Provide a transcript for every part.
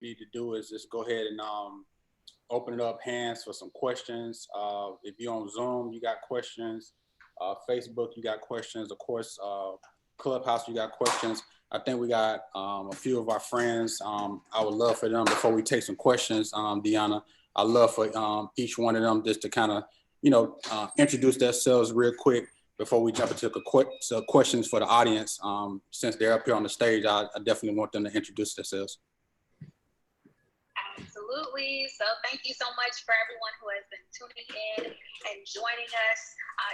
need to do is just go ahead and open it up, hands for some questions. If you're on Zoom, you got questions. Facebook, you got questions. Of course, Clubhouse, you got questions. I think we got a few of our friends. I would love for them, before we take some questions, Deanna, I'd love for each one of them just to kind of, introduce themselves real quick before we jump into questions for the audience. Since they're up here on the stage, I definitely want them to introduce themselves. Absolutely. So thank you so much for everyone who has been tuning in and joining us.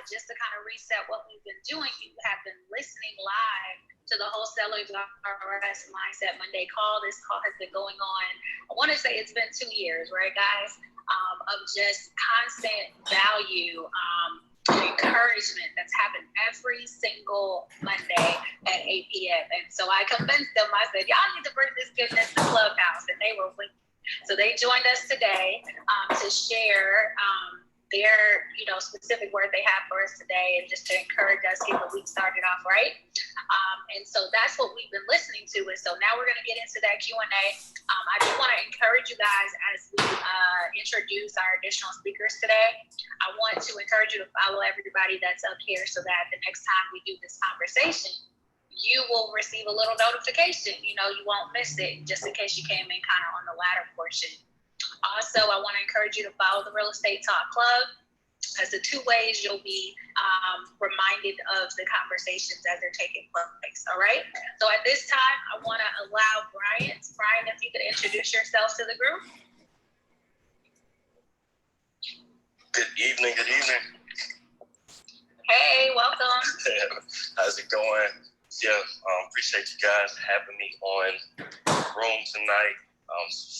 Just to kind of reset what we've been doing, you have been listening live to the Wholesalers WRS Mindset Monday call. This call has been going on, I want to say it's been 2 years, right, guys, of just constant value, encouragement that's happened every single Monday at 8 p.m. And so I convinced them, I said, y'all need to bring this goodness to Clubhouse, and they were with me. So they joined us today to share their, specific word they have for us today, and just to encourage us, get the week started off right. And so that's what we've been listening to. And so now we're going to get into that Q&A. I do want to encourage you guys as we introduce our additional speakers today. I want to encourage you to follow everybody that's up here so that the next time we do this conversation, you will receive a little notification. You won't miss it, just in case you came in kind of on the latter portion. Also, I want to encourage you to follow the Real Estate Talk Club, as the 2 ways you'll be reminded of the conversations as they're taking place. All right. So at this time, I want to allow Brian, if you could introduce yourself to the group. Good evening. Hey, welcome. How's it going? Yeah, appreciate you guys having me on room tonight.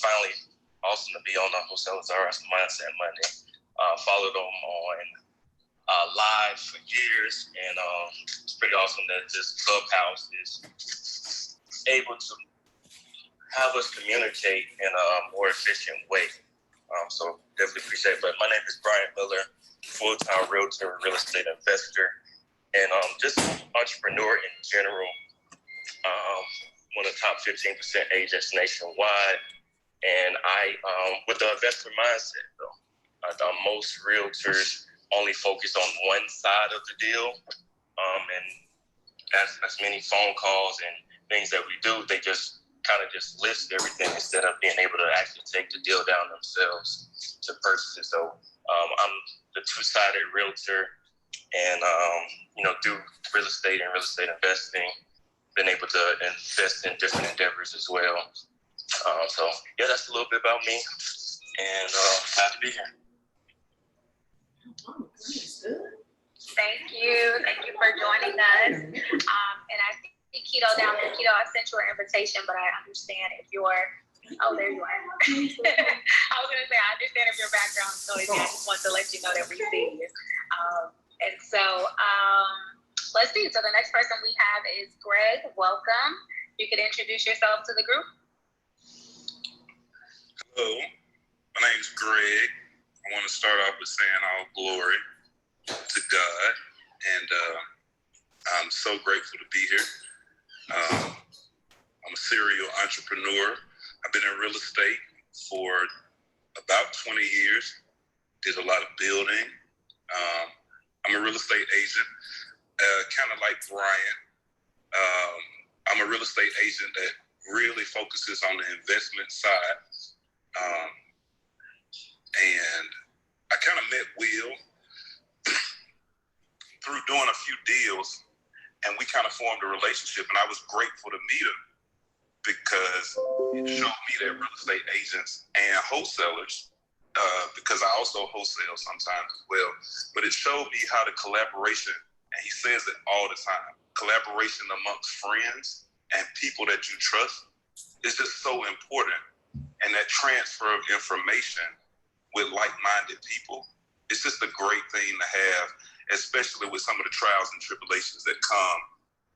Finally, awesome to be on the Wholesalers WRS Mindset Monday. Followed them on live for years, and it's pretty awesome that this Clubhouse is able to have us communicate in a more efficient way. So definitely appreciate it. But my name is Brian Miller, full-time realtor, real estate investor, and just entrepreneur in general. One of the top 15% agents nationwide, and I with the investor mindset though. Most realtors only focus on one side of the deal, and as many phone calls and things that we do, they just kind of just list everything instead of being able to actually take the deal down themselves to purchase it. So I'm the two-sided realtor, and do real estate and real estate investing. Been able to invest in different endeavors as well. So yeah, that's a little bit about me, and happy to be here. Thank you for joining us. And I think Keto down there, I sent you an invitation, but I understand if you're, oh, there you are. I was going to say, I understand if your background is noisy. I just want to let you know that we see you. And so let's see. So the next person we have is Greg. Welcome. You could introduce yourself to the group. Hello, my name is Greg. I want to start off with saying all glory to God, and I'm so grateful to be here. I'm a serial entrepreneur. I've been in real estate for about 20 years, did a lot of building. I'm a real estate agent, kind of like Brian. I'm a real estate agent that really focuses on the investment side. And I kind of met Will through doing a few deals, and we kind of formed a relationship, and I was grateful to meet him because it showed me that real estate agents and wholesalers, because I also wholesale sometimes as well, but it showed me how the collaboration, and he says it all the time, collaboration amongst friends and people that you trust is just so important. And that transfer of information with like-minded people, it's just a great thing to have, especially with some of the trials and tribulations that come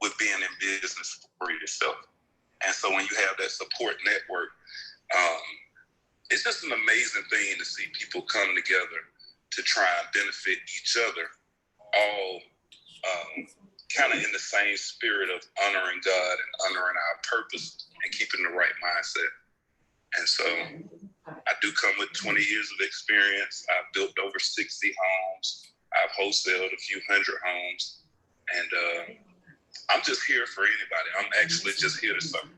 with being in business for yourself. And so when you have that support network, it's just an amazing thing to see people come together to try and benefit each other, all kind of in the same spirit of honoring God and honoring our purpose and keeping the right mindset. And so I do come with 20 years of experience. I've built over 60 homes. I've wholesaled a few hundred homes. And I'm just here for anybody. I'm actually just here to serve.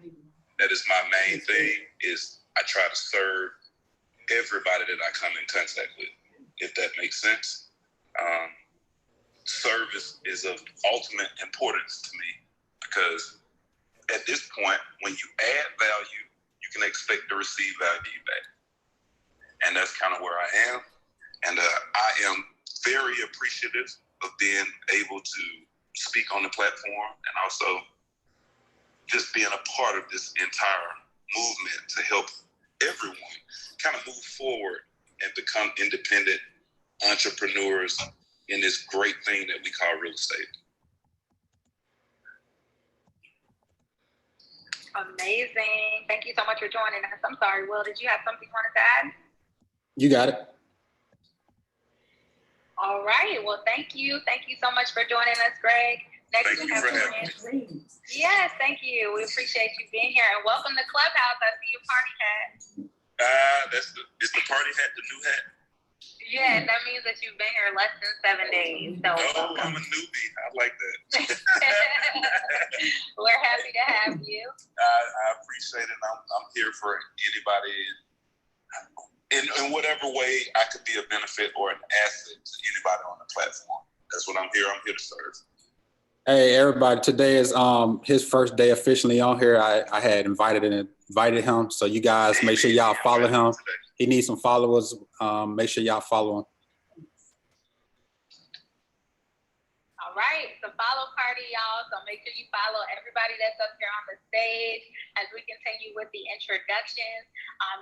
That is my main thing, is I try to serve everybody that I come in contact with, if that makes sense. Service is of ultimate importance to me, because at this point, when you add value, you can expect to receive value back. And that's kind of where I am. And I am very appreciative of being able to speak on the platform, and also just being a part of this entire movement to help everyone kind of move forward and become independent entrepreneurs in this great thing that we call real estate. Amazing. Thank you so much for joining us. I'm sorry, Will, did you have something you wanted to add? You got it. All right. Well, thank you. Thank you so much for joining us, Greg. Next Thank you for having me. Yes, thank you. We appreciate you being here. And welcome to Clubhouse. I see your party hat. Is the party hat the new hat? Yeah, that means that you've been here less than 7 days. So oh, I'm a newbie. I like that. We're happy to have you. I appreciate it. I'm here for anybody in whatever way I could be a benefit or an asset to anybody on the platform. That's what I'm here. I'm here to serve. Hey, everybody, today is his first day officially on here. I had invited him. So you guys make sure y'all follow him. He needs some followers. Make sure y'all follow him. All right, it's a follow party, y'all. So make sure you follow everybody that's up here on the stage as we continue with the introductions.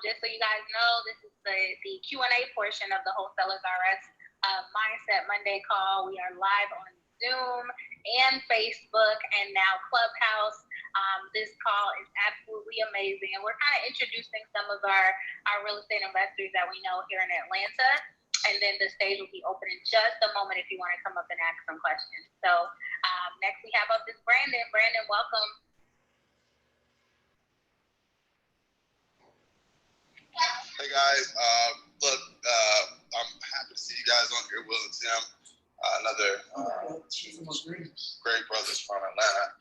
Just so you guys know, this is the Q&A portion of the Wholesalers RS Mindset Monday call. We are live on Zoom and Facebook and now Clubhouse. This call is absolutely amazing, and we're kind of introducing some of our real estate investors that we know here in Atlanta, and then the stage will be open in just a moment if you want to come up and ask some questions. So next we have up is Brandon. Brandon, welcome. Hey guys, look, I'm happy to see you guys on here, Will and Tim, another great brothers from Atlanta.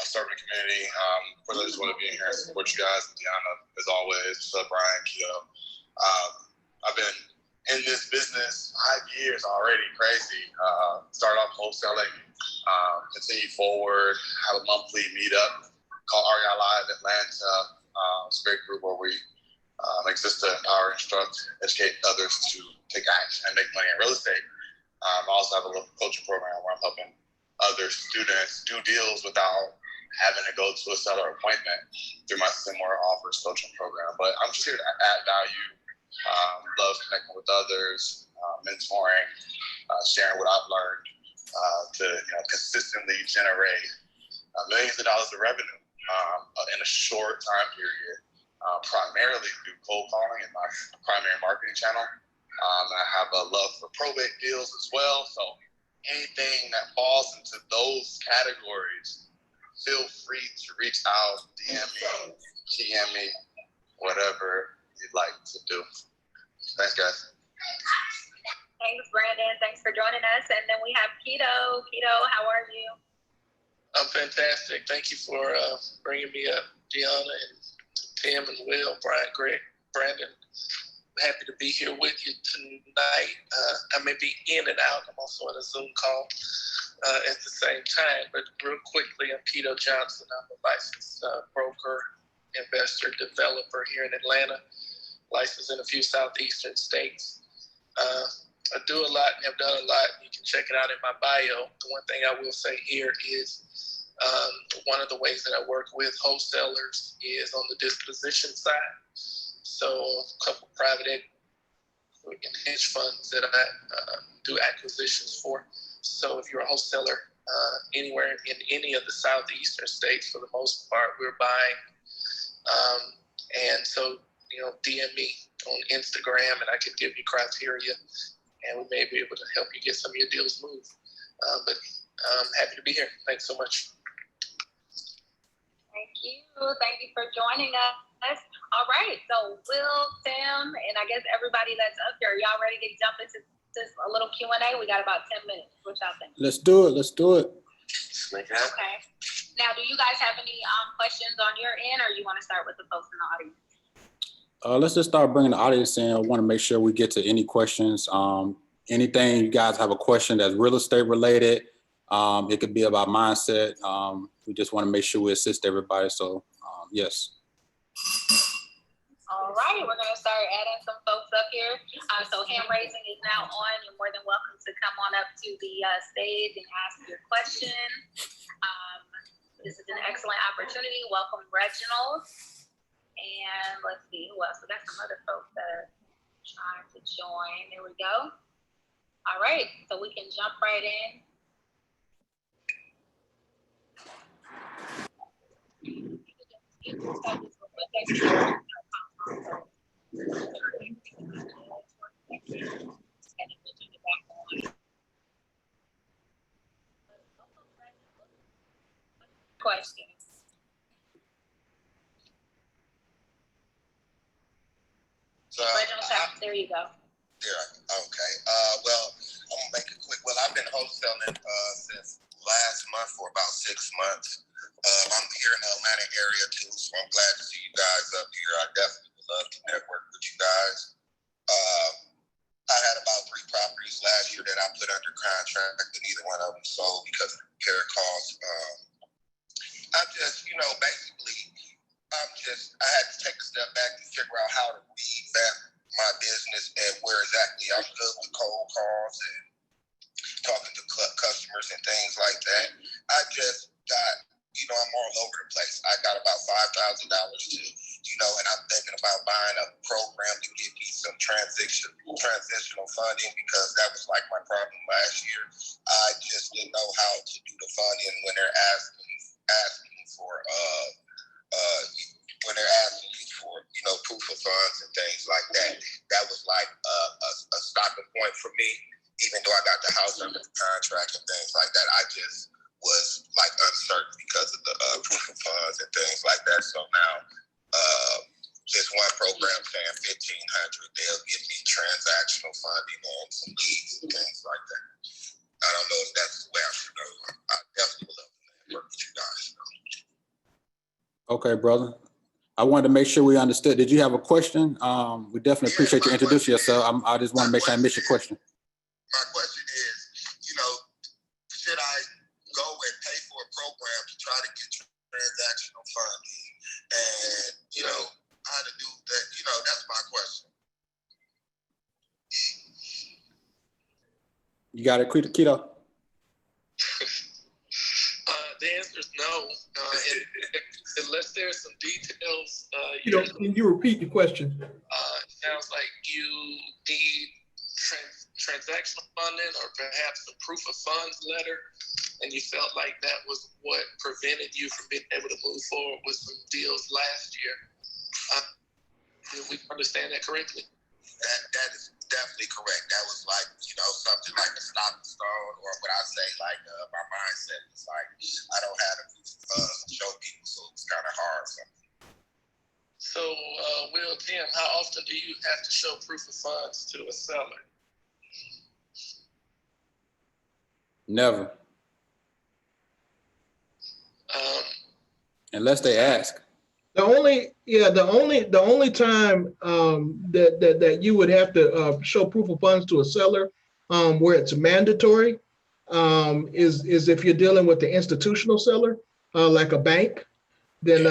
Serving the community. For those who want to be in here and support you guys, Deanna, as always. What's up, Brian, Keto? I've been in this business 5 years already, crazy. Started off wholesaling, continue forward, have a monthly meetup called REI Live Atlanta. It's a great group where we exist to empower, instruct, educate others to take action and make money in real estate. I also have a local coaching program where I'm helping other students do deals without having to go to a seller appointment through my similar offers coaching program. But I'm just here to add value, love connecting with others, mentoring, sharing what I've learned to consistently generate millions of dollars of revenue in a short time period, primarily through cold calling and my primary marketing channel. I have a love for probate deals as well. So anything that falls into those categories, feel free to reach out, DM me, TM me, whatever you'd like to do. Thanks, guys. Thanks, Brandon. Thanks for joining us. And then we have Keto. Keto, how are you? I'm fantastic. Thank you for bringing me up, Deanna and Tim and Will, Brian, Greg, Brandon. Happy to be here with you tonight. I may be in and out. I'm also on a Zoom call at the same time. But real quickly, I'm Keto Johnson. I'm a licensed broker, investor, developer here in Atlanta, licensed in a few southeastern states. I do a lot and have done a lot. You can check it out in my bio. The one thing I will say here is one of the ways that I work with wholesalers is on the disposition side. So a couple private equity and hedge funds that I do acquisitions for. So if you're a wholesaler anywhere in any of the southeastern states, for the most part, we're buying. And so, DM me on Instagram and I can give you criteria and we may be able to help you get some of your deals moved. But I'm happy to be here. Thanks so much. Thank you. Thank you for joining us. Yes. All right. So Will, Tim, and I guess everybody that's up here, y'all ready to jump into this a little Q&A? We got about 10 minutes. What y'all think? Let's do it. Okay. Now, do you guys have any questions on your end, or you want to start with the folks in the audience? Let's just start bringing the audience in. I want to make sure we get to any questions. Anything you guys have a question that's real estate related. It could be about mindset. We just want to make sure we assist everybody. So yes. All right, we're going to start adding some folks up here. So hand raising is now on. You're more than welcome to come on up to the stage and ask your question. This is an excellent opportunity. Welcome, Reginald. And let's see who else. We got some other folks that are trying to join. There we go. All right, so we can jump right in. Questions. There you go. Yeah, okay. Well, I'm gonna make it quick. Well, I've been wholesaling since last month for about 6 months. I'm here in the Atlanta area too, so I'm glad to see you guys up here. I definitely would love to network with you guys. I had about 3 properties last year that I put under contract, and neither one of them sold because of the repair costs. I'm just, basically, I had to take a step back and figure out how to revamp my business and where exactly I'm good with cold calls and talking to customers and things like that. I just got, I'm all over the place. I got about $5,000 too, and I'm thinking about buying a program to give me some transitional funding because that was like my problem last year. I just didn't know how to do the funding when they're asking for proof of funds and things like that. That was like a stopping point for me, even though I got the house under the contract and things like that. I just was like uncertain because of the proof of funds and things like that. So now this one program saying $1,500, they'll give me transactional funding and some leads and things like that. I don't know if that's the way I should go. I definitely would love to work with you guys. Okay, brother. I wanted to make sure we understood. Did you have a question? We definitely appreciate you introducing yourself. I just want to make sure I miss your question. My question is, should I go and pay for a program to try to get transactional funding and, how to do that? That's my question. You got it, Keto? The answer is no. Unless there's some details. Can you repeat the question? It sounds like you need transactional funding or perhaps a proof of funds letter, and you felt like that was what prevented you from being able to move forward with some deals last year. Did we understand that correctly? That is definitely correct. That was like, something like a stopping stone, or what I say, like my mindset is like, I don't have the proof of funds to show people, so it's kind of hard for me. So, Will, Tim, how often do you have to show proof of funds to a seller? Never. Unless they ask. The only time that you would have to show proof of funds to a seller where it's mandatory is if you're dealing with the institutional seller, like a bank, then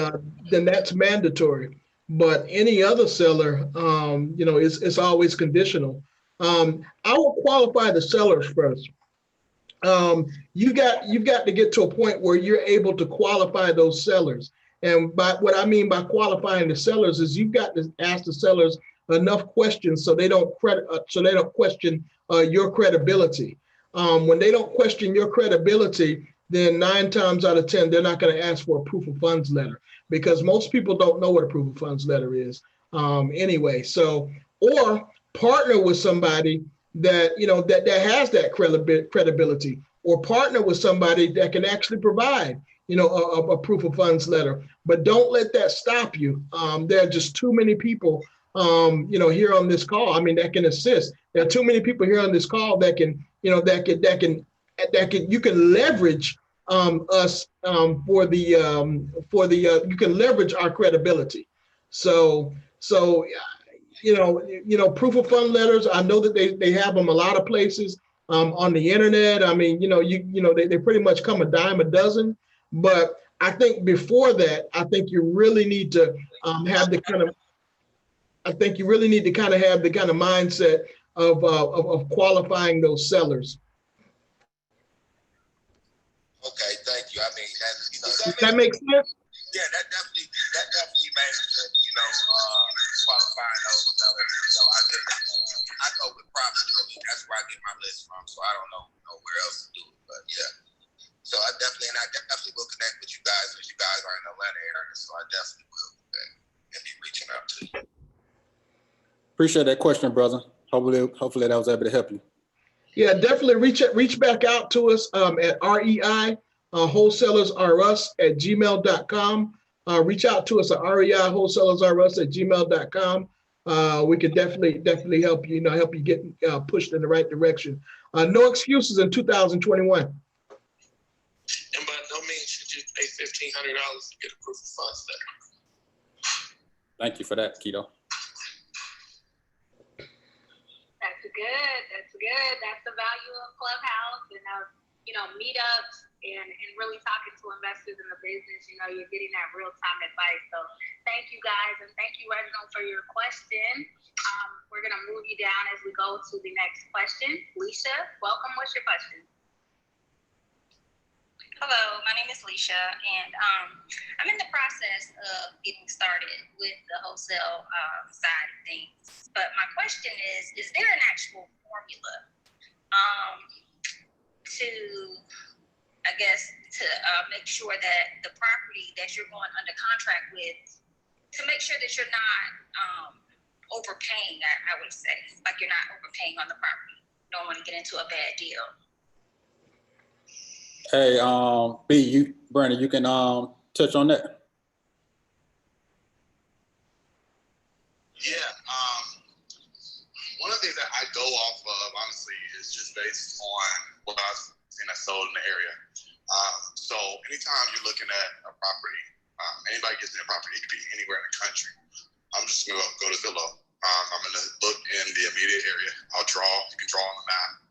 that's mandatory. But any other seller, it's always conditional. I will qualify the sellers first. You've got to get to a point where you're able to qualify those sellers. And by what I mean by qualifying the sellers is you've got to ask the sellers enough questions so they don't question your credibility. When they don't question your credibility, then 9 times out of 10 they're not going to ask for a proof of funds letter because most people don't know what a proof of funds letter is anyway. So, or partner with somebody that that has that credibility, or partner with somebody that can actually provide a proof of funds letter. But don't let that stop you. There are just too many people, here on this call. I mean, that can assist. There are too many people here on this call that can, you can leverage us you can leverage our credibility. So proof of fund letters. I know that they have them a lot of places on the internet. I mean, they pretty much come a dime a dozen. But I think before that, I think you really need to have the kind of mindset of qualifying those sellers. Okay, thank you. I mean, Does that make sense? Yeah, that definitely makes sense. Qualifying those sellers. I go with property. That's where I get my list from. So I don't know where else to do it. But yeah. So I definitely will connect with you guys because you guys are in the Atlanta area. So I definitely will and be reaching out to you. Appreciate that question, brother. Hopefully that was able to help you. Yeah, definitely reach back out to us at REI wholesalersrus@gmail.com. Reach out to us at REI wholesalersrus@gmail.com. We could definitely help you, help you get pushed in the right direction. No excuses in 2021. And by no means should you pay $1,500 to get a proof of funds letter. Thank you for that, Keto. That's good. That's the value of Clubhouse and meetups and really talking to investors in the business. You're getting that real time advice. So thank you guys, and thank you, Reginald, for your question. We're gonna move you down as we go to the next question. Leisha, welcome. What's your question? Hello, my name is Leisha, and I'm in the process of getting started with the wholesale side of things. But my question is there an actual formula to make sure that the property that you're going under contract with, to make sure that you're not overpaying, I would say, like you're not overpaying on the property. Don't want to get into a bad deal. Hey, Brandon, you can touch on that. Yeah. One of the things that I go off of, honestly, is just based on what I've seen that's sold in the area. So anytime you're looking at a property, anybody gets in a property, it could be anywhere in the country. I'm just going to go to Zillow. I'm going to look in the immediate area. You can draw on the map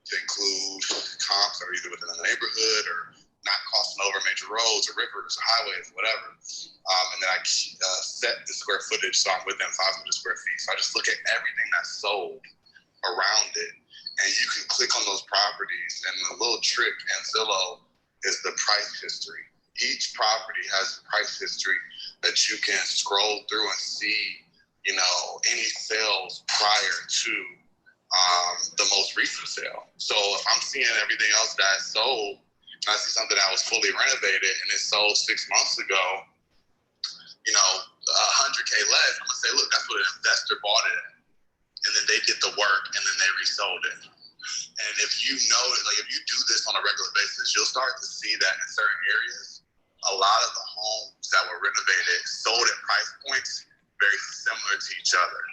to include comps that are either within the neighborhood or not crossing over major roads or rivers or highways, whatever. And then I set the square footage so I'm within 500 square feet. So I just look at everything that's sold around it. And you can click on those properties, and the little trick in Zillow is the price history. Each property has a price history that you can scroll through and see, any sales prior to the most recent sale. So if I'm seeing everything else that's sold, and I see something that was fully renovated and it sold 6 months ago, $100K less, I'm gonna say, look, that's what an investor bought it at. And then they did the work and then they resold it. And if you do this on a regular basis, you'll start to see that in certain areas, a lot of the homes that were renovated sold at price points very similar to each other.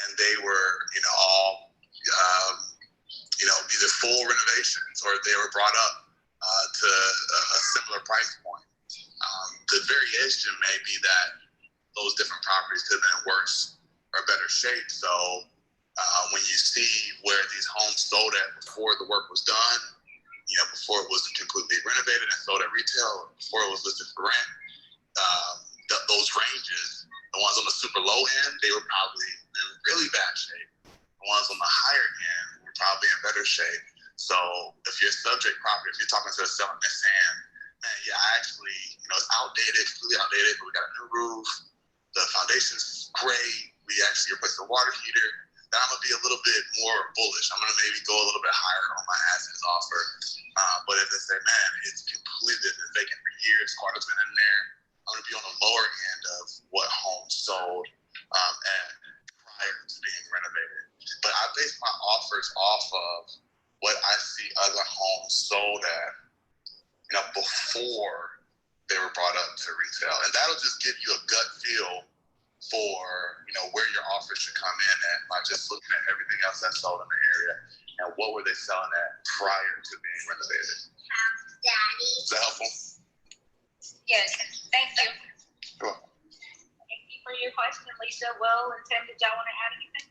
And they were, all, either full renovations or they were brought up to a similar price point. The variation may be that those different properties could have been in worse or better shape. So when you see where these homes sold at before the work was done, before it was completely renovated and sold at retail, before it was listed for rent, those ranges, the ones on the super low end, they were probably in really bad shape. The ones on the higher end were probably in better shape. So if you're subject property, if you're talking to a seller and they're saying, man, yeah, I actually, it's outdated, completely outdated, but we got a new roof, the foundation's great, we actually replaced the water heater, then I'm gonna be a little bit more bullish. I'm gonna maybe go a little bit higher on my assets offer. But if they say, man, it's completely been vacant for years, water's been in there, I'm gonna be on the lower end of what homes sold and prior to being renovated. But I base my offers off of what I see other homes sold at, before they were brought up to retail. And that'll just give you a gut feel for, where your offer should come in at by just looking at everything else that's sold in the area and what were they selling at prior to being renovated. Is that helpful? Yes, thank you. You're welcome. Thank you for your question, Alicia. Will and Tim, did y'all want to add anything?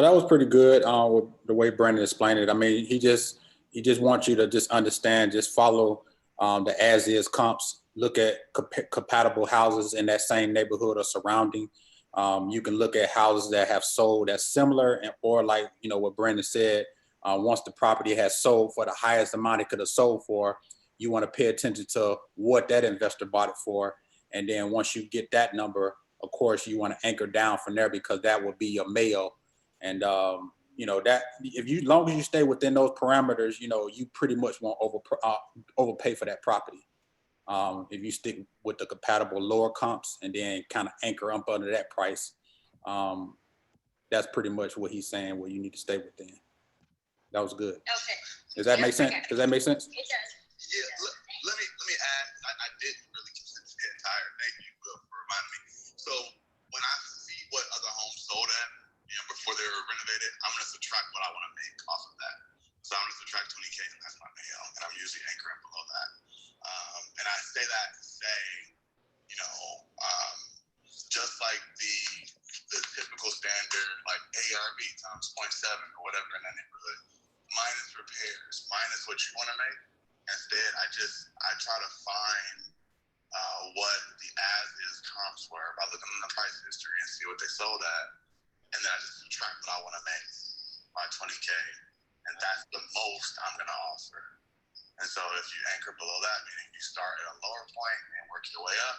That was pretty good with the way Brandon explained it. I mean, he just wants you to just understand, just follow the as-is comps, look at compatible houses in that same neighborhood or surrounding. You can look at houses that have sold that's similar, or like, what Brandon said, once the property has sold for the highest amount it could have sold for, you want to pay attention to what that investor bought it for. And then once you get that number, of course, you want to anchor down from there, because that will be your mail. And, that as long as you stay within those parameters, you pretty much won't overpay for that property. If you stick with the compatible lower comps and then kind of anchor up under that price, that's pretty much what he's saying, where you need to stay within. That was good. Okay. Does that make sense? Okay. Does that make sense? It does. Yeah, let me add, I didn't really get entire. Thank you, Will, for reminding me. So when I see what other homes sold at, before they were renovated, I'm going to subtract what I want to make off of that. So I'm going to subtract 20K, and that's my mail, and I'm usually anchoring below that. And I say that to say, just like the typical standard, like ARV times 0.7 or whatever in that neighborhood, minus repairs, minus what you want to make. Instead, I try to find what the as-is comps were by looking in the price history and see what they sold at. And then I just subtract what I want to make by 20K. And that's the most I'm going to offer. And so if you anchor below that, meaning you start at a lower point and work your way up,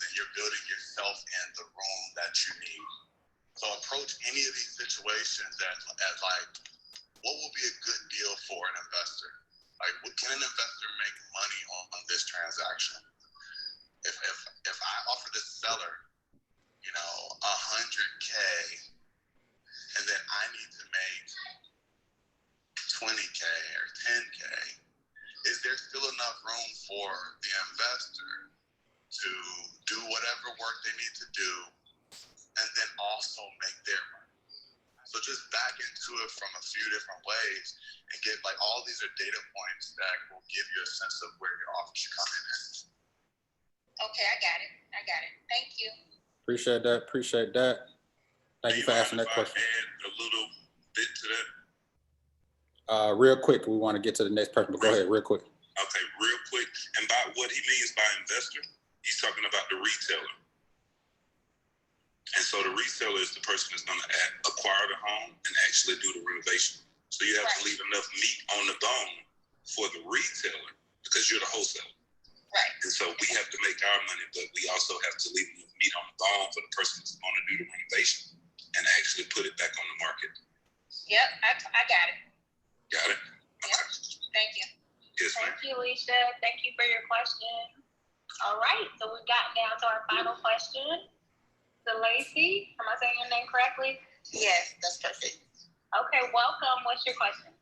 then you're building yourself in the room that you need. So approach any of these situations as like, what will be a good deal for an investor? Like, can an investor make money on this transaction? If I offer this seller, 100K, and then I need to make 20K or 10K, is there still enough room for the investor to do whatever work they need to do and then also make their money? So just back into it from a few different ways and get, like, all these are data points that will give you a sense of where your offer should come in at. Okay, I got it. Thank you. Appreciate that. Thank you for asking that question. Add a little bit to Uh, that. real quick, we want to get to the next person, but go ahead, real quick. Okay, real quick. And by what he means by investor, he's talking about the retailer. And so the reseller is the person that's going to acquire the home and actually do the renovation. So you have to leave enough meat on the bone for the retailer because you're the wholesaler. Right. And so we have to make our money, but we also have to leave enough meat on the bone for the person that's going to do the renovation and actually put it back on the market. Yep, I got it. Got it? Okay. Yep. Thank you. Yes, ma'am. Thank you, Alicia. Thank you for your question. All right, so we got down to our final question. So Lacey, am I saying your name correctly? Yes, that's perfect. Okay, welcome. What's your question?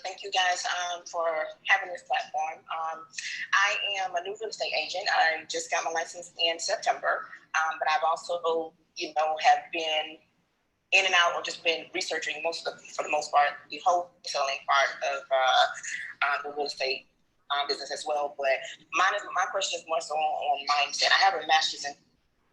Thank you guys for having this platform. I am a new real estate agent. I just got my license in September, but I've also, have been in and out or just been researching for the most part, the wholesaling part of the real estate business as well. But my question is more so on mindset. I have a master's in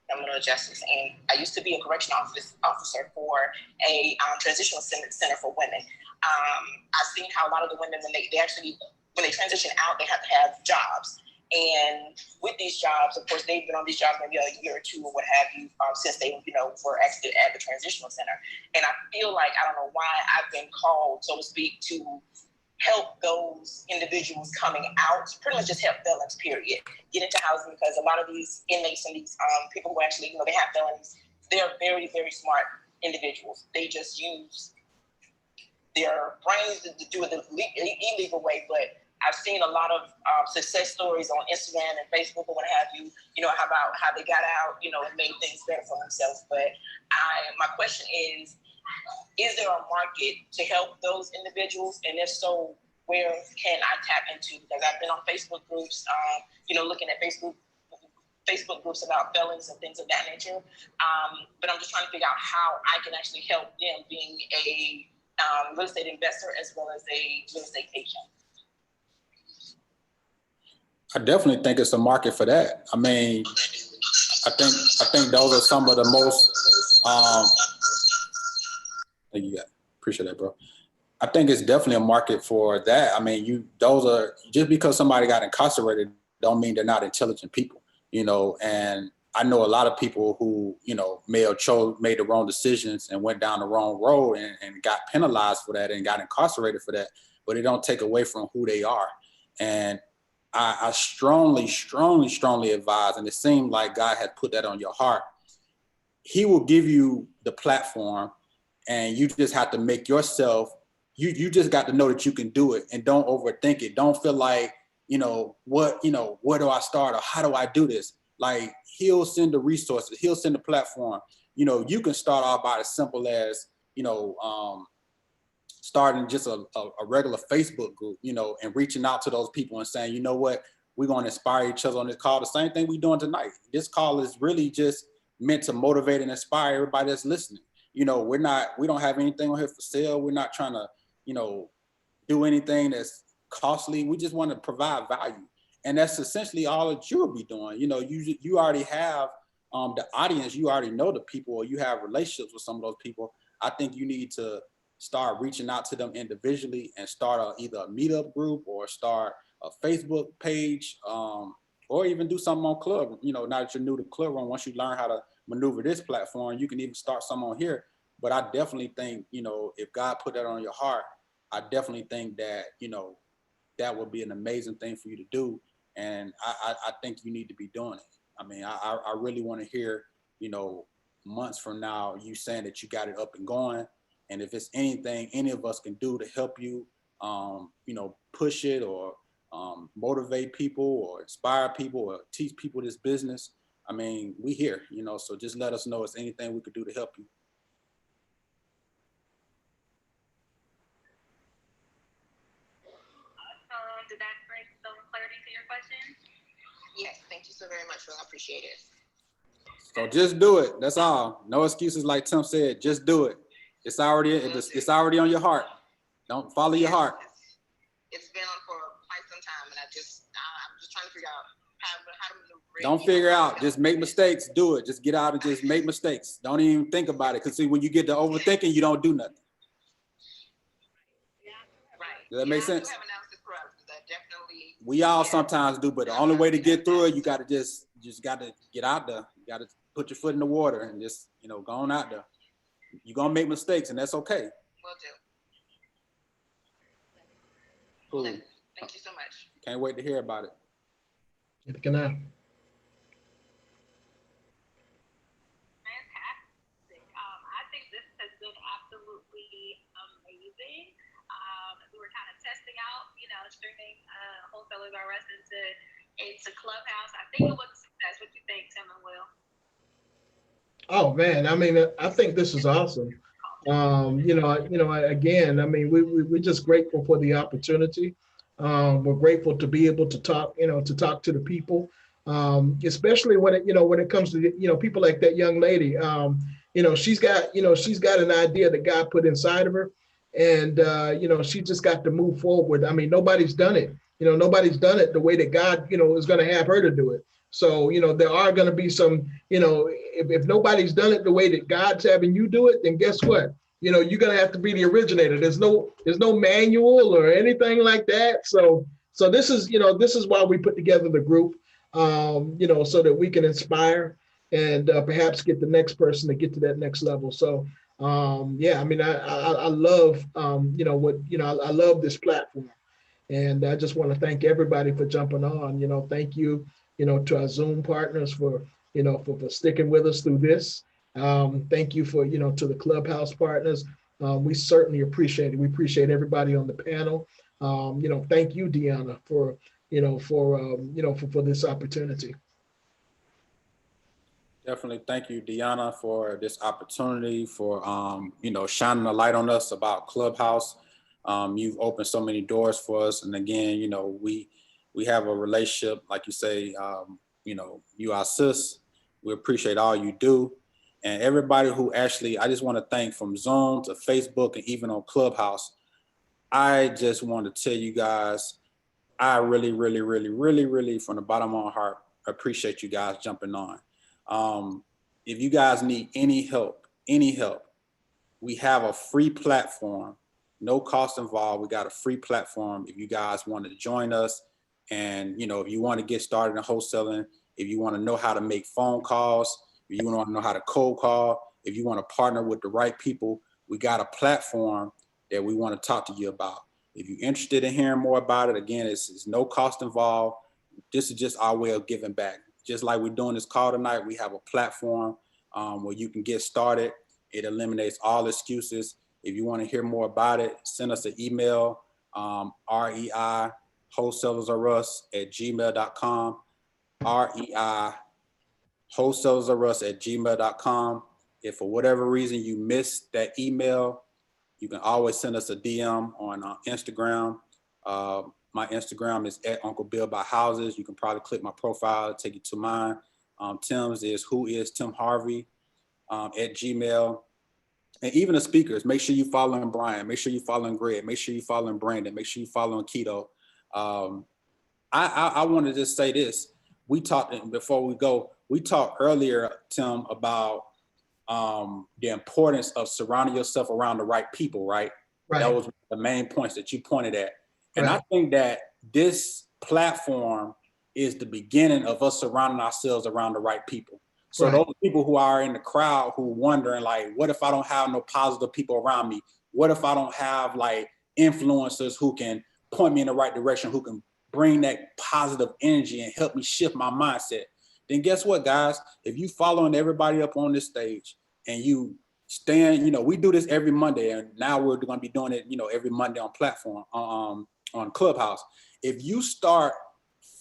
criminal justice, and I used to be a correction officer for a transitional center for women. I've seen how a lot of the women, when they transition out, they have to have jobs. And with these jobs, of course, they've been on these jobs maybe a year or two or what have you, since they, were actually at the transitional center. And I feel like, I don't know why I've been called, so to speak, to help those individuals coming out, pretty much just help felons, period, get into housing, because a lot of these inmates and these people who actually, they have felonies, they're very, very smart individuals. They just use their brains to do it the illegal way, but I've seen a lot of success stories on Instagram and Facebook or what have you, about how they got out, and made things better for themselves. But my question is there a market to help those individuals? And if so, where can I tap into? Because I've been on Facebook groups, looking at Facebook groups about felons and things of that nature. But I'm just trying to figure out how I can actually help them, being a real estate investor as well as a real estate agent. I definitely think it's a market for that. I mean, I think those are some of the most. Thank you, appreciate that, bro. I think it's definitely a market for that. I mean, those are, just because somebody got incarcerated don't mean they're not intelligent people, and I know a lot of people who, may have made the wrong decisions and went down the wrong road and got penalized for that and got incarcerated for that, but it don't take away from who they are. And I strongly, strongly, strongly advise, and it seemed like God had put that on your heart. He will give you the platform, and you just have to make yourself, you just got to know that you can do it, and don't overthink it. Don't feel like, where do I start, or how do I do this? Like, he'll send the resources, he'll send the platform. You can start off by as simple as, starting just a regular Facebook group, and reaching out to those people and saying, you know what, we're going to inspire each other on this call. The same thing we're doing tonight. This call is really just meant to motivate and inspire everybody that's listening. We don't have anything on here for sale. We're not trying to, do anything that's costly. We just want to provide value. And that's essentially all that you'll be doing. You already have the audience, you already know the people, or you have relationships with some of those people. I think you need to start reaching out to them individually and start either a meetup group or start a Facebook page, or even do something on Club. Now that you're new to Club Room, once you learn how to maneuver this platform, you can even start some on here. But I definitely think, if God put that on your heart, I definitely think that, that would be an amazing thing for you to do. And I think you need to be doing it. I mean, I really want to hear, months from now, you saying that you got it up and going. And if it's anything any of us can do to help you, push it, or motivate people, or inspire people, or teach people this business, I mean, we here, so just let us know if there's anything we could do to help you. Did that bring some clarity to your question? Yes, thank you so very much. Well, I appreciate it. So just do it. That's all. No excuses, like Tim said. Just do it. It's already on your heart. Don't follow your heart. It's been on for quite some time, and I'm just trying to figure out how to maneuver. Don't figure out. Just make mistakes. Do it. Just get out and just make mistakes. Don't even think about it. Because see, when you get to overthinking, you don't do nothing. Right. Does that make sense? Definitely. We all sometimes do, but the only way to get through it, you got to just got to get out there. You got to put your foot in the water and just, go on out there. You're going to make mistakes, and that's okay. Will do. Cool. Thank you so much. Can't wait to hear about it. Can I? Fantastic. I think this has been absolutely amazing. We were kind of testing out, streaming Wholesalers R Us into Clubhouse. I think it was a success. What do you think, Tim and Will? Oh man, I mean, I think this is awesome. Again, I mean, we're just grateful for the opportunity. We're grateful to be able to talk, to talk to the people, especially when it comes to, people like that young lady. She's got an idea that God put inside of her, and she just got to move forward. I mean, nobody's done it. Nobody's done it the way that God, is going to have her to do it. So, there are going to be some, if nobody's done it the way that God's having you do it, then guess what? You're going to have to be the originator. There's no manual or anything like that. So this is why we put together the group, so that we can inspire and perhaps get the next person to get to that next level. So, I mean, I love, I love this platform. And I just want to thank everybody for jumping on. Thank you, to our Zoom partners for sticking with us through this. Thank you for, to the Clubhouse partners. We certainly appreciate it. We appreciate everybody on the panel. Thank you, Deanna, for this opportunity. Definitely thank you, Deanna, for this opportunity, for, shining a light on us about Clubhouse. You've opened so many doors for us. And again, you know, we have a relationship, like you say, you know, you are sis. We appreciate all you do. And everybody who actually, I just want to thank, from Zoom to Facebook and even on Clubhouse. I just want to tell you guys, I really, really, really, really, really, from the bottom of my heart, appreciate you guys jumping on. If you guys need any help, we have a free platform, no cost involved. We got a free platform if you guys want to join us. And, you know, if you want to get started in wholesaling, if you want to know how to make phone calls, if you want to know how to cold call, if you want to partner with the right people, we got a platform that we want to talk to you about. If you're interested in hearing more about it, again, it's no cost involved. This is just our way of giving back. Just like we're doing this call tonight, we have a platform where you can get started. It eliminates all excuses. If you want to hear more about it, send us an email, REI wholesalersorus@gmail.com, REI wholesalersorus@gmail.com. If for whatever reason you missed that email, you can always send us a DM on Instagram. My Instagram is @UncleBillBuyHouses. You can probably click my profile, take you to mine. Tim's is Who Is Tim Harvey @Gmail. And even the speakers, make sure you following Brian, make sure you following Greg, make sure you following Brandon, make sure you following Keto. I want to just say this. We talked, before we go, we talked earlier, Tim, about the importance of surrounding yourself around the right people, right? That was the main points that you pointed at. And I think that this platform is the beginning of us surrounding ourselves around the right people. So those people who are in the crowd who wondering, like, what if I don't have no positive people around me? What if I don't have like influencers who can point me in the right direction, who can bring that positive energy and help me shift my mindset? Then guess what, guys? If you following everybody up on this stage and you stand, you know, we do this every Monday, and now we're going to be doing it, you know, every Monday on platform, on Clubhouse. If you start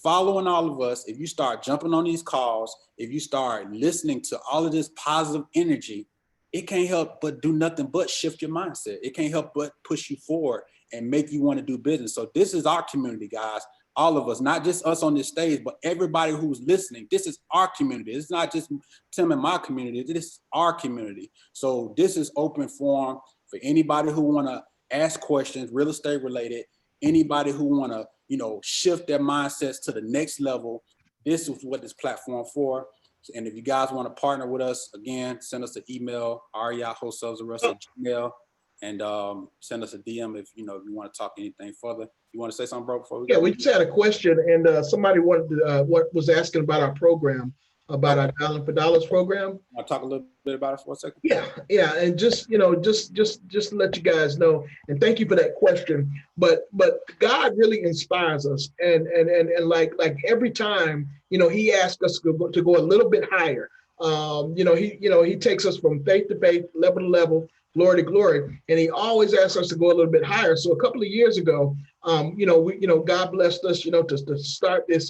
following all of us, if you start jumping on these calls, if you start listening to all of this positive energy, it can't help but do nothing but shift your mindset. It can't help but push you forward and make you want to do business. So this is our community, guys. All of us, not just us on this stage, but everybody who's listening. This is our community. It's not just Tim and my community. This is our community. So this is open forum for anybody who want to ask questions, real estate related, anybody who want to, you know, shift their mindsets to the next level. This is what this platform for. And if you guys want to partner with us, again, send us an email, REI@gmail, and send us a DM if you want to talk anything further. You want to say something, bro, before we go? Yeah, we just had a question, and somebody wanted to, what was asking about our program, about our Dollar for Dollars program. I'll talk a little bit about it for a second. Yeah, and just to let you guys know, and thank you for that question. But God really inspires us, and like every time, you know, He asks us to go a little bit higher. He takes us from faith to faith, level to level, glory to glory, and He always asks us to go a little bit higher. So a couple of years ago, God blessed us, to start this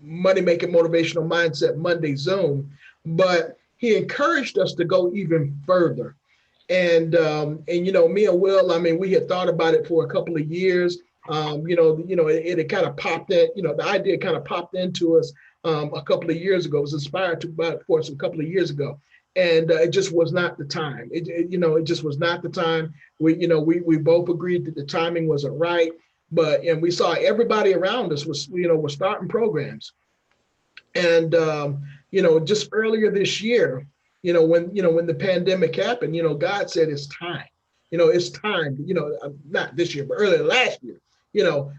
Money Making Motivational Mindset Monday Zoom, but He encouraged us to go even further. And me and Will, I mean, we had thought about it for a couple of years. It had kind of popped in, the idea kind of popped into us a couple of years ago. It was inspired for us a couple of years ago. And it just was not the time. It just was not the time. We both agreed that the timing wasn't right. And we saw everybody around us was starting programs. And just earlier this year, when the pandemic happened, God said it's time. It's time. Not this year, but earlier last year.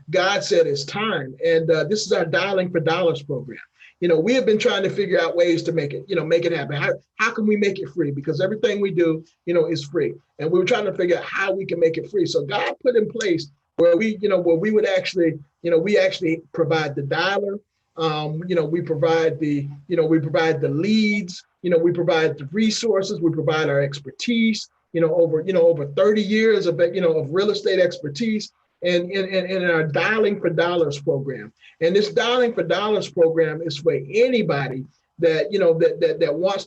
God said it's time. And this is our Dialing for Dollars program. We have been trying to figure out ways to make it happen. How can we make it free? Because everything we do, is free. And we were trying to figure out how we can make it free. So God put in place where we would actually, we actually provide the dialer. We provide the leads, we provide the resources, we provide our expertise, over 30 years of real estate expertise, and in our Dialing for Dollars program. And this Dialing for Dollars program is for anybody that, that wants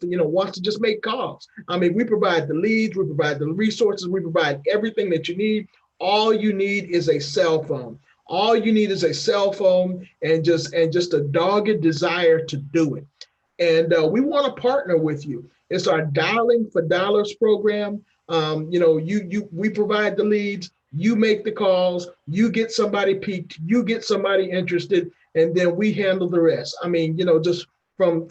to just make calls. I mean, we provide the leads, we provide the resources, we provide everything that you need. All you need is a cell phone. All you need is a cell phone and just a dogged desire to do it. And we want to partner with you. It's our Dialing for Dollars program. We provide the leads, you make the calls, you get somebody piqued, you get somebody interested, and then we handle the rest. I mean, just from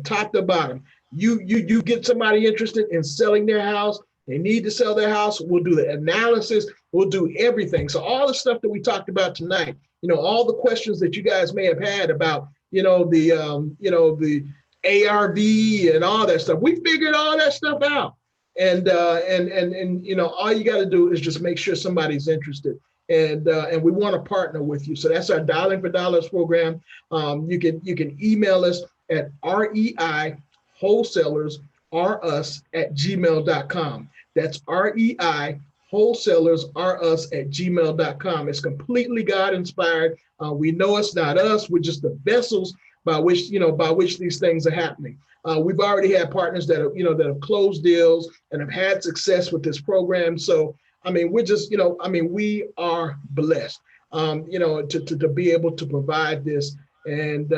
top to bottom, you get somebody interested in selling their house. They need to sell their house. We'll do the analysis. We'll do everything. So all the stuff that we talked about tonight, all the questions that you guys may have had about, the ARV and all that stuff. We figured all that stuff out. And all you got to do is just make sure somebody's interested. And we want to partner with you. So that's our Dialing for Dollars program. You can email us at reiwholesalersus@gmail.com. That's reiwholesalersus@gmail.com. It's completely God inspired. We know it's not us. We're just the vessels by which these things are happening. We've already had partners that have closed deals and have had success with this program. So, I mean, we're just, we are blessed, to be able to provide this. And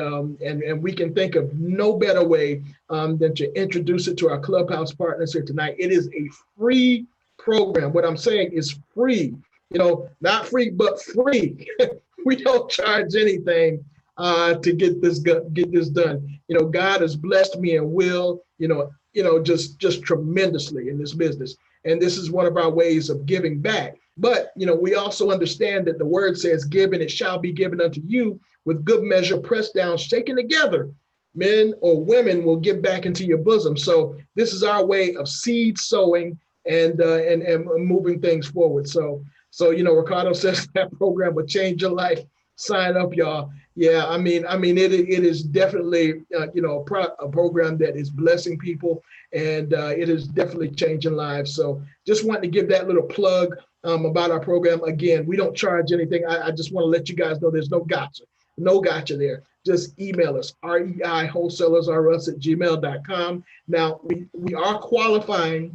we can think of no better way than to introduce it to our Clubhouse partners here tonight. It is a free program. What I'm saying is free, not free, but free. We don't charge anything to get this done. God has blessed me and will, just tremendously in this business. And this is one of our ways of giving back. But, we also understand that the word says, give and it shall be given unto you with good measure, pressed down, shaken together. Men or women will give back into your bosom. So this is our way of seed sowing and moving things forward. So Ricardo says that program will change your life. Sign up, y'all. Yeah, I mean, it is definitely, a program that is blessing people, and it is definitely changing lives. So just wanted to give that little plug about our program. Again, we don't charge anything. I just want to let you guys know there's no gotcha there. Just email us, reiwholesalersus@gmail.com. Now, we are qualifying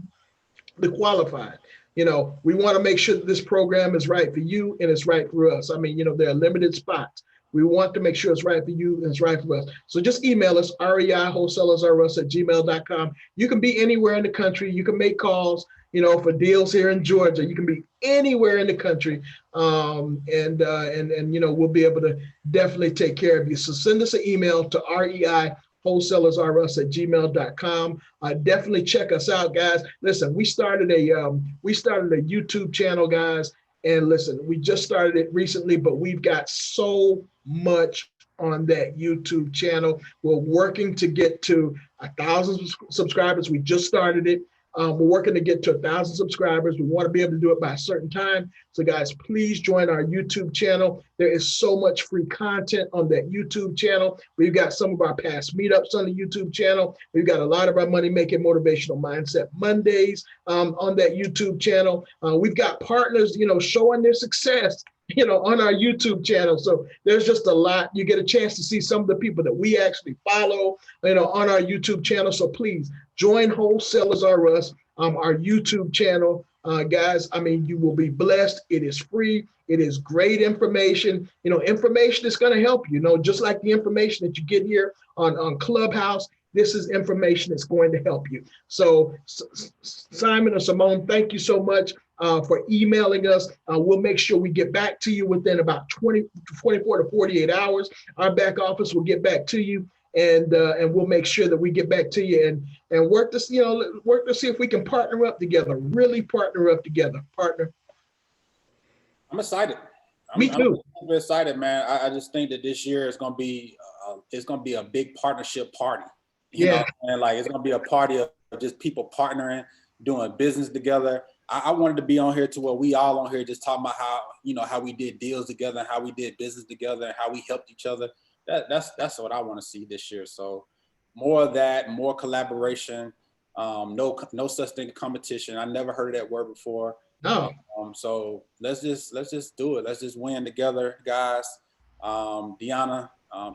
the qualified. We want to make sure that this program is right for you and it's right for us. I mean, there are limited spots. We want to make sure it's right for you and it's right for us. So just email us, reiwholesalersus@gmail.com. You can be anywhere in the country. You can make calls, for deals here in Georgia. You can be anywhere in the country. We'll be able to definitely take care of you. So send us an email to reiwholesalersus@gmail.com. Definitely check us out, guys. Listen, we started a YouTube channel, guys. And listen, we just started it recently, but we've got so much on that YouTube channel. We're working to get to 1,000 subscribers. We just started it. We're working to get to 1,000 subscribers. We want to be able to do it by a certain time. So guys, please join our YouTube channel. There is so much free content on that YouTube channel. We've got some of our past meetups on the YouTube channel. We've got a lot of our Money Making Motivational Mindset Mondays on that YouTube channel. We've got partners, showing their success, on our YouTube channel. So there's just a lot. You get a chance to see some of the people that we actually follow, on our YouTube channel. So please join Wholesalers R Us, our YouTube channel. Guys, I mean, you will be blessed. It is free. It is great information. Information that's going to help you, just like the information that you get here on Clubhouse. This is information that's going to help you. So Simon or Simone, thank you so much for emailing us. We'll make sure we get back to you within about 24 to 48 hours. Our back office will get back to you, and we'll make sure that we get back to you and work to see if we can partner up together. Really partner up together, partner. I'm excited. Me too. I'm excited, man. I just think that this year is gonna be a big partnership party. You know, and like it's gonna be a party of just people partnering, doing business together. I wanted to be on here to where we all on here just talking about how we did deals together and how we did business together and how we helped each other. That's what I want to see this year. So more of that, more collaboration. No such thing as competition. I never heard of that word before. No. So let's just do it. Let's just win together, guys. Deanna,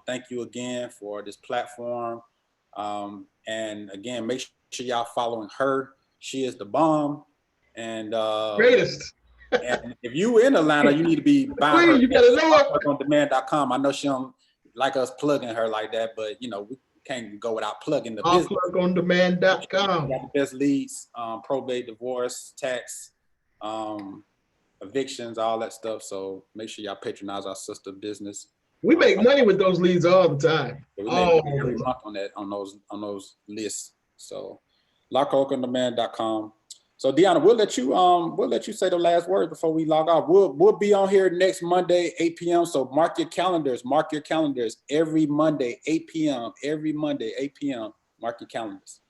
thank you again for this platform. And again, make sure y'all following her. She is the bomb. And Greatest. and if you in Atlanta, you need to be buying her. You gotta know her. OnDemand.com. I know she don't like us plugging her like that, but you know, we can't go without plugging the business. OnDemand.com. Got the best leads, probate, divorce, tax, evictions, all that stuff. So make sure y'all patronize our sister business. We make money with those leads all the time. We make money every month on those lists. So LockoConDemand.com. So Deanna, we'll let you say the last word before we log off. We'll be on here next Monday, 8 p.m. So mark your calendars. Every Monday, 8 p.m. Every Monday, 8 p.m. Mark your calendars.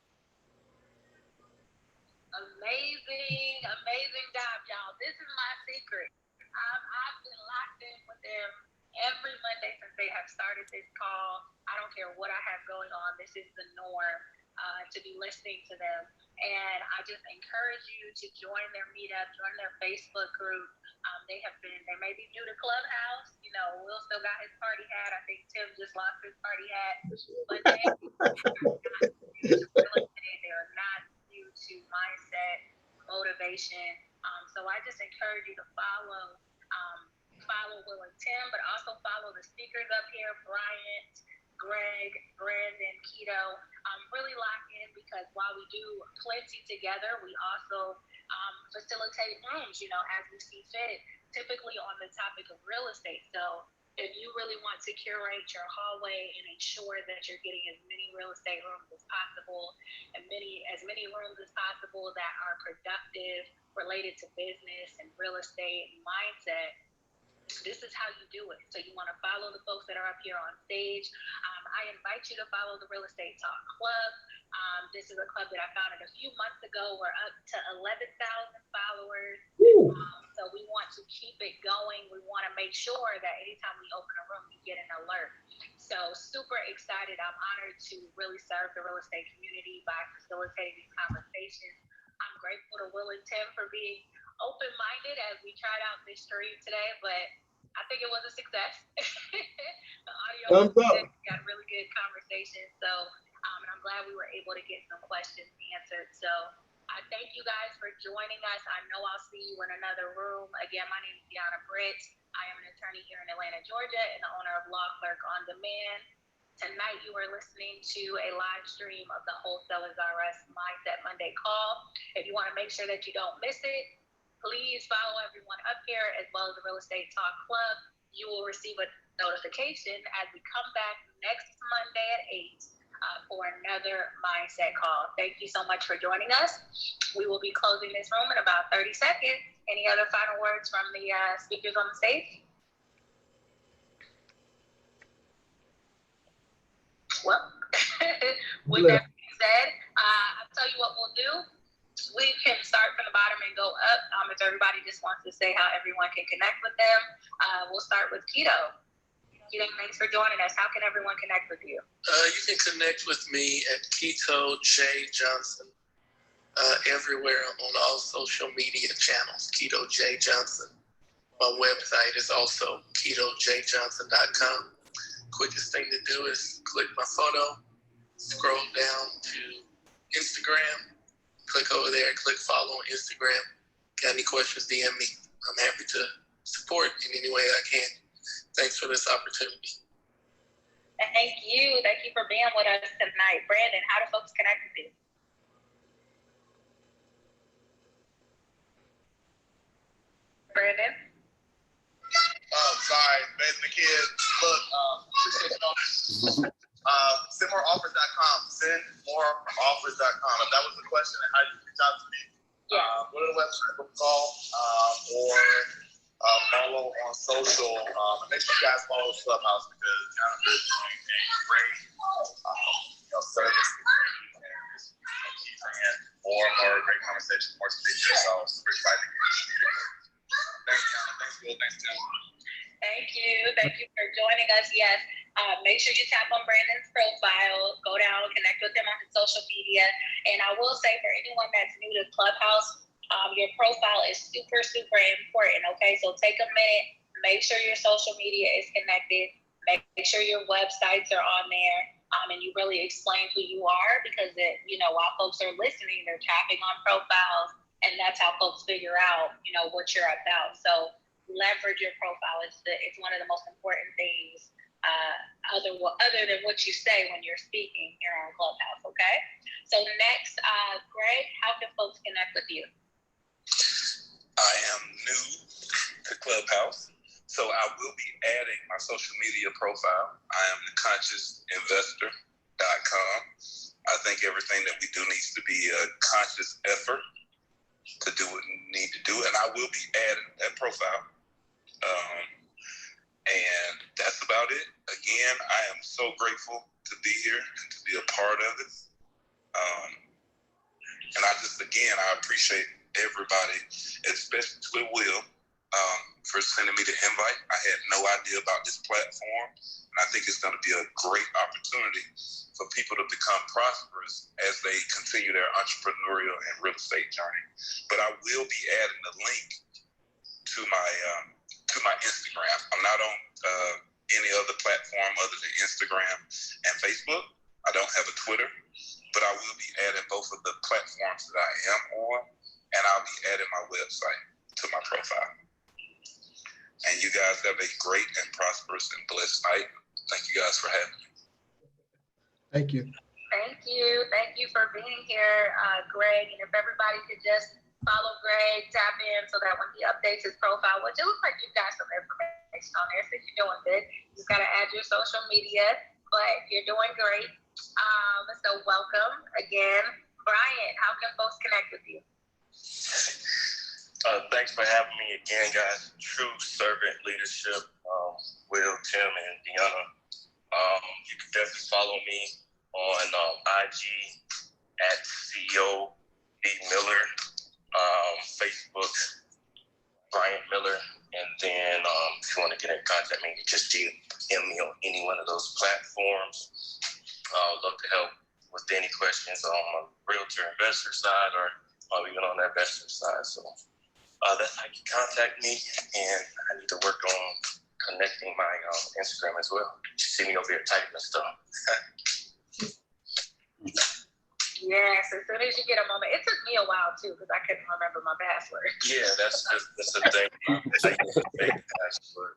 Amazing job, y'all. This is my secret. I've been locked in with them every Monday since they have started this call. I don't care what I have going on. This is the norm to be listening to them. And I just encourage you to join their meetup, join their Facebook group. They may be new to Clubhouse. You know, Will still got his party hat. I think Tim just lost his party hat. But they are not new to real estate. They are not new to mindset, motivation. So I just encourage you to follow Will and Tim, but also follow the speakers up here, Bryant, Greg, Brandon, Keto. Really lock in, because while we do plenty together, we also facilitate rooms, you know, as we see fit, typically on the topic of real estate. So if you really want to curate your hallway and ensure that you're getting as many real estate rooms as possible, and as many rooms as possible that are productive, related to business and real estate and mindset, this is how you do it. So you want to follow the folks that are up here on stage. I invite you to follow the Real Estate Talk Club. This is a club that I founded a few months ago. We're up to 11,000 followers. So we want to keep it going. We want to make sure that anytime we open a room, you get an alert. So super excited. I'm honored to really serve the real estate community by facilitating these conversations. I'm grateful to Will and Tim for being open-minded as we tried out this stream today, but I think it was a success. The audio was good. We got a really good conversation. So, and I'm glad we were able to get some questions answered. So I thank you guys for joining us. I know I'll see you in another room. Again, my name is Deanna Britt. I am an attorney here in Atlanta, Georgia, and the owner of Law Clerk on Demand. Tonight, you are listening to a live stream of the Wholesalers RS Mindset Monday call. If you want to make sure that you don't miss it, please follow everyone up here, as well as the Real Estate Talk Club. You will receive a notification as we come back next Monday at 8 for another mindset call. Thank you so much for joining us. We will be closing this room in about 30 seconds. Any other final words from the speakers on the stage? Well, with that being said, I'll tell you what we'll do. We can start from the bottom and go up. If everybody just wants to say how everyone can connect with them, we'll start with Keto. Keto, thanks for joining us. How can everyone connect with you? You can connect with me at Keto J Johnson everywhere on all social media channels. Keto J Johnson. My website is also ketojjohnson.com. Quickest thing to do is click my photo, scroll down to Instagram, click over there, click follow on Instagram. Got any questions, DM me. I'm happy to support in any way I can. Thanks for this opportunity. Thank you. Thank you for being with us tonight. Brandon, how do folks connect with you? Brandon? Sorry, raising the kids. Look, appreciate y'all. Sendmoreoffers.com. Sendmoreoffers.com. If that was the question, how you reach out to me, go to the website, book a call, or follow on social. And make sure you guys follow Clubhouse, because it's kind of doing a great service. And more great conversation, more speakers. So super excited to get you. Thanks, Deanna. Thanks, Will. Thanks, Tim. Thank you. Thank you for joining us. Yes. Make sure you tap on Brandon's profile, go down, connect with him on his social media. And I will say, for anyone that's new to Clubhouse, your profile is super, super important. Okay. So take a minute, make sure your social media is connected, make sure your websites are on there. and you really explain who you are, because while folks are listening, they're tapping on profiles, and that's how folks figure out, what you're about. So leverage your profile. It's one of the most important things, other than what you say when you're speaking here on Clubhouse. Okay. So next, Greg, how can folks connect with you? I am new to Clubhouse, so I will be adding my social media profile. I am theconsciousinvestor.com. I think everything that we do needs to be a conscious effort to do what we need to do, and I will be adding that profile. And that's about it. Again, I am so grateful to be here and to be a part of it. And I appreciate everybody, especially Will, for sending me the invite. I had no idea about this platform, and I think it's going to be a great opportunity for people to become prosperous as they continue their entrepreneurial and real estate journey. But I will be adding a link to my Instagram. I'm not on any other platform other than Instagram and Facebook. I don't have a Twitter, but I will be adding both of the platforms that I am on, and I'll be adding my website to my profile. And you guys have a great and prosperous and blessed night. Thank you guys for having me. Thank you. Thank you. Thank you for being here, Greg. And if everybody could just follow Greg, tap in so that when he updates his profile, which it looks like you've got some information on there, so you're doing good. You just got to add your social media, but you're doing great. So welcome again. Brian, how can folks connect with you? Thanks for having me again, guys. True servant leadership, Will, Tim, and Deanna. You can definitely follow me on IG at CEO B Miller, Facebook Bryant Miller, and then if you want to get in contact with me, just DM me on any one of those platforms. I'd love to help with any questions on my realtor investor side or even on the investor side. So that's how you contact me, and I need to work on connecting my Instagram as well. You see me over here typing and stuff. Yes, as soon as you get a moment. It took me a while too, because I couldn't remember my password. Yeah, that's the thing. I use a fake password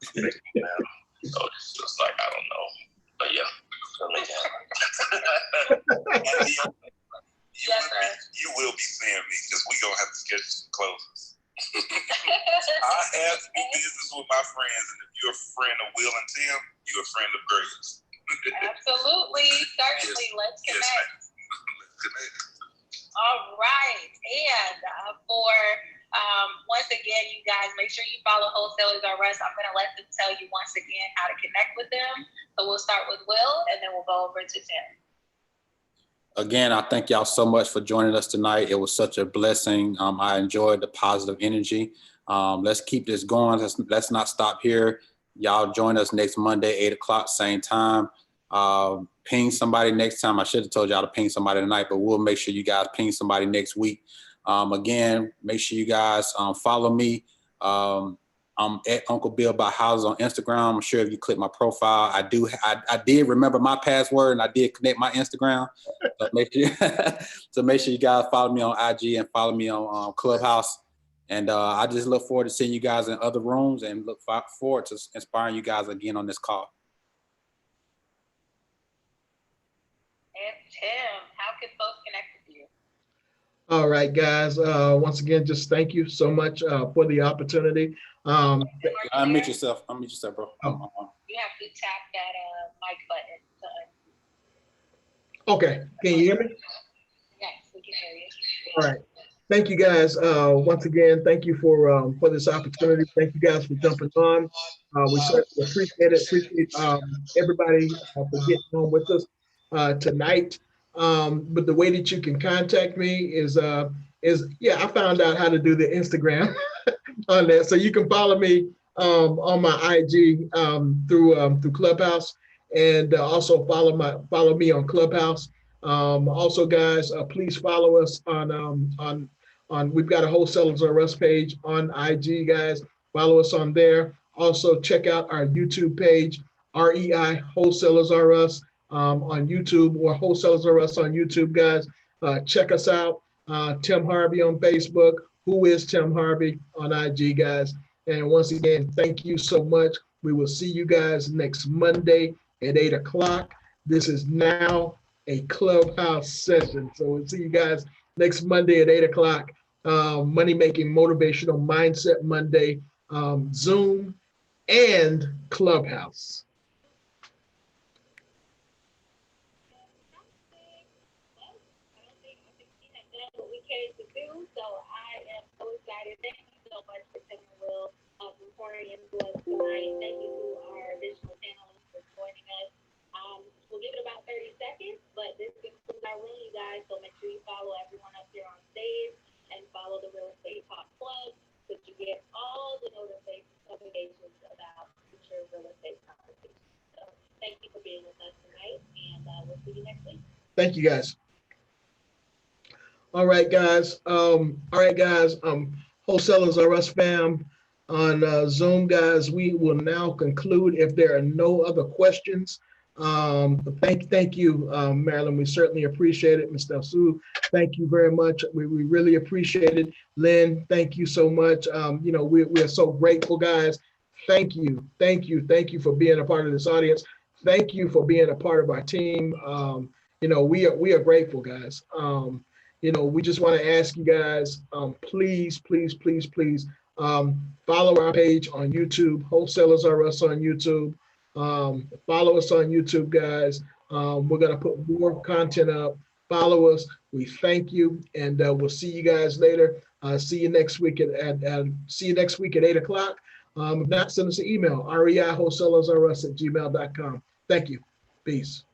now. So it's just like, I don't know. But yeah. You will be seeing me, because we're going to have to schedule some closes. I have to do business with my friends, and if you're a friend of Will and Tim, you're a friend of Grace. Absolutely. Certainly. Yes. Let's connect. Yes, let's connect. All right. And for once again, you guys, make sure you follow Wholesalers R Us. I'm going to let them tell you once again how to connect with them. So we'll start with Will, and then we'll go over to Tim. Again, I thank y'all so much for joining us tonight. It was such a blessing. I enjoyed the positive energy. Let's keep this going. Let's not stop here. Y'all join us next Monday, 8 o'clock, same time. Ping somebody next time. I should have told y'all to ping somebody tonight, but we'll make sure you guys ping somebody next week. Again, make sure you guys follow me. I'm at Uncle Bill Buy Houses on Instagram. I'm sure if you click my profile, I did remember my password, and I did connect my Instagram. So make sure you guys follow me on IG and follow me on Clubhouse. And I just look forward to seeing you guys in other rooms, and look forward to inspiring you guys again on this call. And Tim, how can folks connect with you? All right, guys. Once again, just thank you so much for the opportunity. Unmute yourself. Unmute yourself, bro. You have to tap that mic button. Okay. Can you hear me? Yes, we can hear you. All right. Thank you, guys. Once again, thank you for this opportunity. Thank you guys for jumping on. We certainly appreciate it. Appreciate everybody for getting on with us tonight. But the way that you can contact me is I found out how to do the Instagram on that, so you can follow me on my IG through Clubhouse, and also follow me on Clubhouse. Also, guys, please follow us on we've got a Wholesalers R Us page on IG, guys. Follow us on there. Also, check out our YouTube page, REI Wholesalers R Us. on YouTube, or Wholesalers R Us on YouTube, guys. Check us out. Tim Harvey on Facebook. Who is Tim Harvey on IG, guys? And once again, thank you so much. We will see you guys next Monday at 8 o'clock. This is now a Clubhouse session. So we'll see you guys next Monday at 8 o'clock. Money Making Motivational Mindset Monday, Zoom and Clubhouse. So I am so excited. Thank you so much for Tim and Will for pouring into us tonight. Thank you to our additional panelists for joining us. We'll give it about 30 seconds, but this concludes our room, you guys. So make sure you follow everyone up here on stage and follow the Real Estate Talk Club so you get all the notifications about future real estate conversations. So thank you for being with us tonight, and we'll see you next week. Thank you, guys. All right, guys. Wholesalers R Us fam on Zoom, guys. We will now conclude if there are no other questions. Thank you, Marilyn. We certainly appreciate it. Mr. Sue, thank you very much. We really appreciate it. Lynn, thank you so much. We are so grateful, guys. Thank you for being a part of this audience. Thank you for being a part of our team. We are grateful, guys. We just want to ask you guys, please, follow our page on YouTube, Wholesalers R Us on YouTube. Follow us on YouTube, guys. We're going to put more content up. Follow us. We thank you, and we'll see you guys later. See you next week at 8 o'clock. If not, send us an email, reiwholesalersrus@gmail.com. Thank you. Peace.